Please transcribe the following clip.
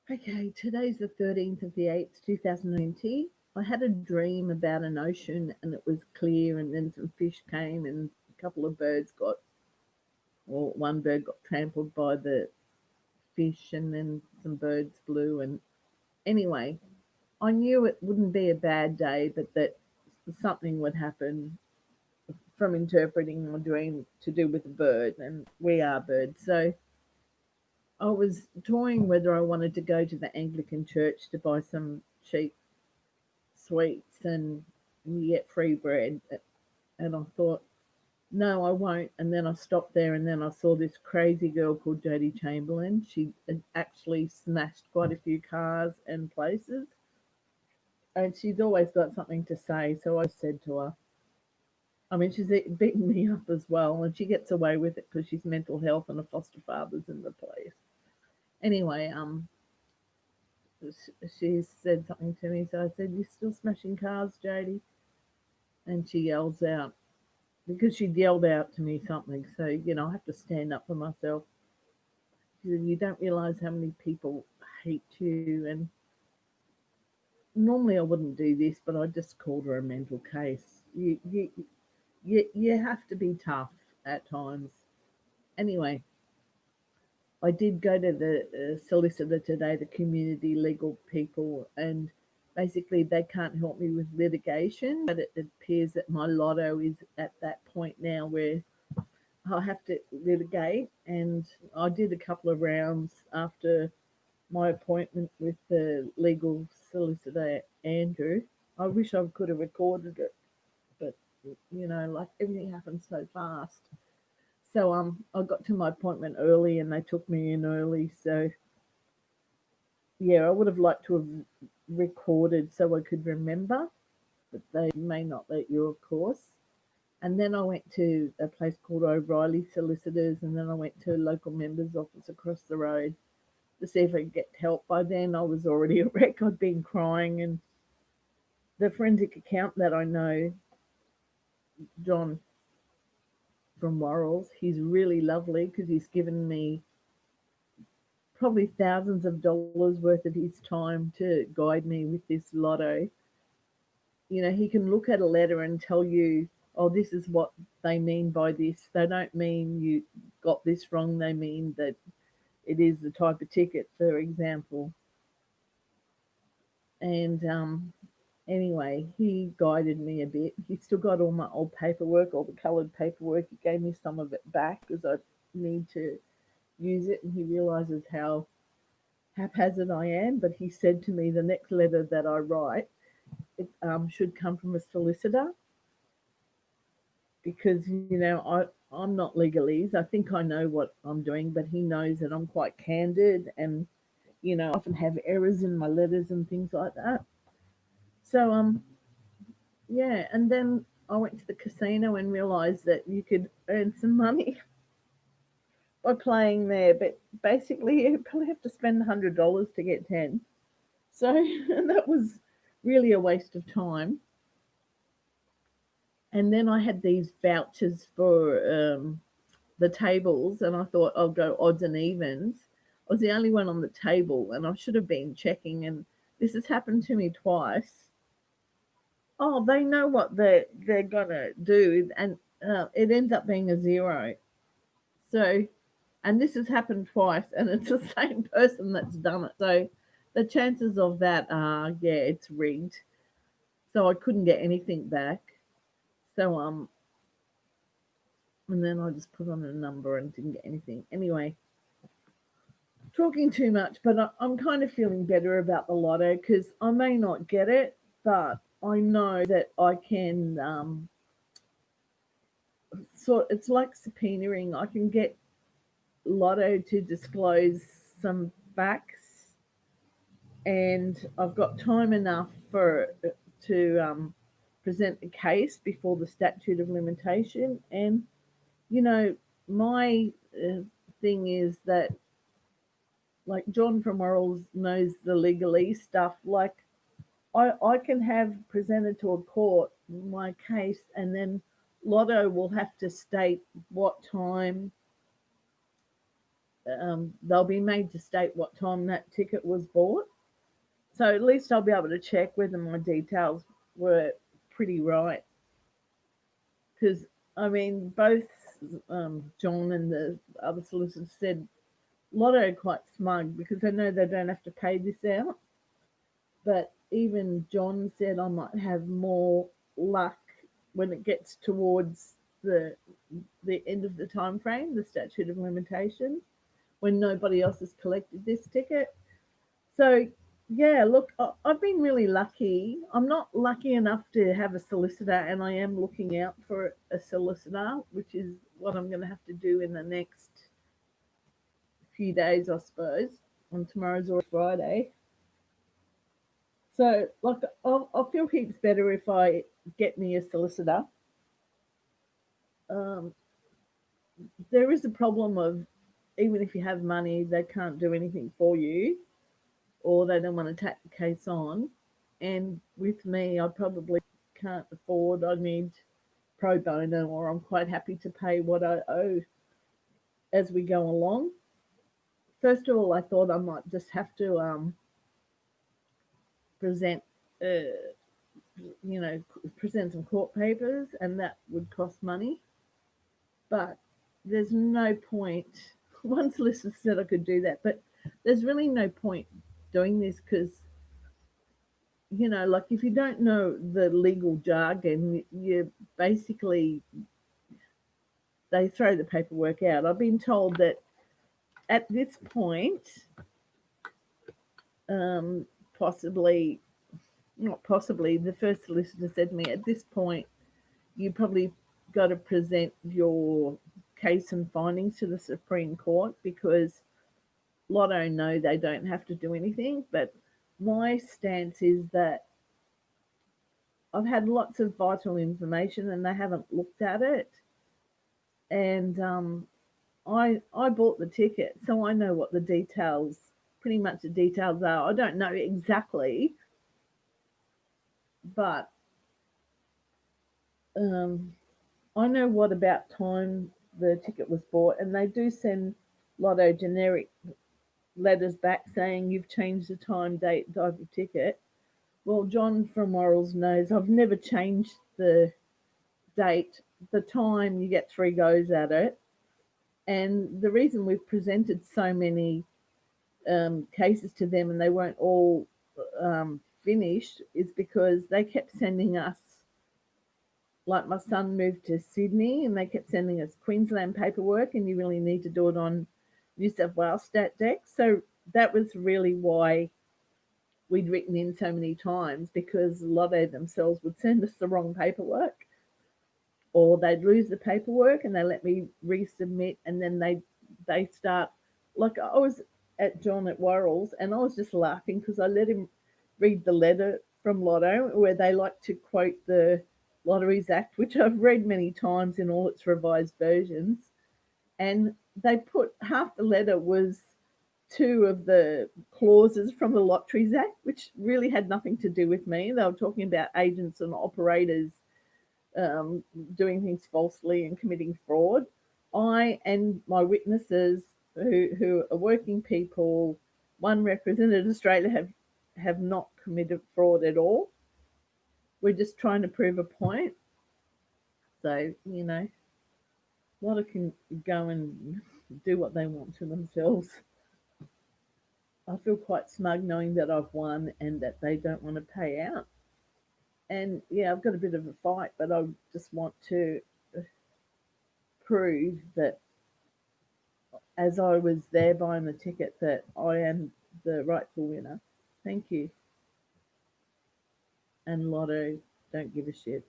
Okay, today's the 13th of the 8th, 2020. I had a dream about an ocean and it was clear, and then some fish came, and a couple of birds got, or one bird got trampled by the fish, and then some birds flew. And anyway, I knew it wouldn't be a bad day, but that something would happen from interpreting my dream to do with a bird, and we are birds. So I was toying whether I wanted to go to the Anglican church to buy some cheap sweets and you get free bread. And I thought, no, I won't. And then I stopped there, and then I saw this crazy girl called Jodie Chamberlain. She had actually smashed quite a few cars and places. And she's always got something to say. So I said to her, I mean, she's beaten me up as well, and she gets away with it because she's mental health and a foster father's in the place. Anyway, she said something to me, so I said, "You still smashing cars, Jodie?" And she yells out, because she'd yelled out to me something, so I have to stand up for myself. She said, "You don't realise how many people hate you." And normally I wouldn't do this, but I just called her a mental case. You have to be tough at times. Anyway, I did go to the solicitor today, the community legal people, and basically they can't help me with litigation. But it appears that my lotto is at that point now where I have to litigate. And I did a couple of rounds after my appointment with the legal solicitor, Andrew. I wish I could have recorded it, but like everything happened so fast. So I got to my appointment early and they took me in early. So yeah, I would have liked to have recorded so I could remember, but they may not let you, of course. And then I went to a place called O'Reilly Solicitors, and then I went to a local member's office across the road to see if I could get help. By then, I was already a wreck. I'd been crying, and the forensic accountant that I know, John from Worrells, he's really lovely because he's given me probably thousands of dollars worth of his time to guide me with this lotto. He can look at a letter and tell you, oh, this is what they mean by this. They don't mean you got this wrong. They mean that it is the type of ticket, for example. And anyway, he guided me a bit. He still got all my old paperwork, all the coloured paperwork. He gave me some of it back because I need to use it. And he realises how haphazard I am. But he said to me, the next letter that I write, it should come from a solicitor because I'm not legalese. I think I know what I'm doing, but he knows that I'm quite candid and often have errors in my letters and things like that. So yeah, and then I went to the casino and realised that you could earn some money by playing there, but basically you probably have to spend $100 to get 10. So that was really a waste of time. And then I had these vouchers for the tables, and I thought I'll go odds and evens. I was the only one on the table, and I should have been checking. And this has happened to me twice. Oh, they know what they're gonna do, and it ends up being a zero. So, and this has happened twice, and it's the same person that's done it. So, the chances of that are, yeah, it's rigged. So I couldn't get anything back. So and then I just put on a number and didn't get anything. Anyway, talking too much, but I'm kind of feeling better about the lotto because I may not get it, but I know that I can. So it's like subpoenaing. I can get lotto to disclose some facts, and I've got time enough for to present a case before the statute of limitation. And you know, my thing is that like John from Morals knows the legalese stuff. Like I can have presented to a court my case, and then Lotto will have to state what time they'll be made to state what time that ticket was bought. So at least I'll be able to check whether my details were pretty right. Because, I mean, both John and the other solicitors said Lotto are quite smug because they know they don't have to pay this out. But even John said I might have more luck when it gets towards the end of the time frame, the statute of limitations, when nobody else has collected this ticket. So yeah, look, I've been really lucky. I'm not lucky enough to have a solicitor, and I am looking out for a solicitor, which is what I'm going to have to do in the next few days, I suppose. On tomorrow's or Friday. So, like, I'll feel heaps better if I get me a solicitor. Um, there is a problem of even if you have money, they can't do anything for you, or they don't want to take the case on. And with me, I probably can't afford. I need pro bono, or I'm quite happy to pay what I owe as we go along. First of all, I thought I might just have to present, uh, you know, present some court papers, and that would cost money. But there's no point. One solicitor said I could do that, but there's really no point doing this because like if you don't know the legal jargon, you basically they throw the paperwork out. I've been told that at this point, um, possibly not possibly, the first solicitor said to me, at this point, you probably got to present your case and findings to the Supreme Court because Lotto know they don't have to do anything. But my stance is that I've had lots of vital information and they haven't looked at it. And I bought the ticket, so I know what the details, pretty much the details are. I don't know exactly, but um, I know what about time the ticket was bought, and they do send Lotto generic letters back saying you've changed the time, date, type of ticket. Well, John from Morals knows I've never changed the date. The time, you get 3 goes at it. And the reason we've presented so many cases to them and they weren't all finished is because they kept sending us, like my son moved to Sydney and they kept sending us Queensland paperwork and you really need to do it on New South Wales stat deck. So that was really why we'd written in so many times, because a lot of themselves would send us the wrong paperwork or they'd lose the paperwork and they let me resubmit, and then they start, like I was at John at Worrells and I was just laughing because I let him read the letter from Lotto where they like to quote the Lotteries Act, which I've read many times in all its revised versions, and they put half the letter was two of the clauses from the Lotteries Act, which really had nothing to do with me. They were talking about agents and operators um, doing things falsely and committing fraud. I and my witnesses, who are working people, one represented Australia, have not committed fraud at all. We're just trying to prove a point. So, a lot of can go and do what they want to themselves. I feel quite smug knowing that I've won and that they don't want to pay out. And yeah, I've got a bit of a fight, but I just want to prove that as I was there buying the ticket, that I am the rightful winner. Thank you. And Lotto don't give a shit.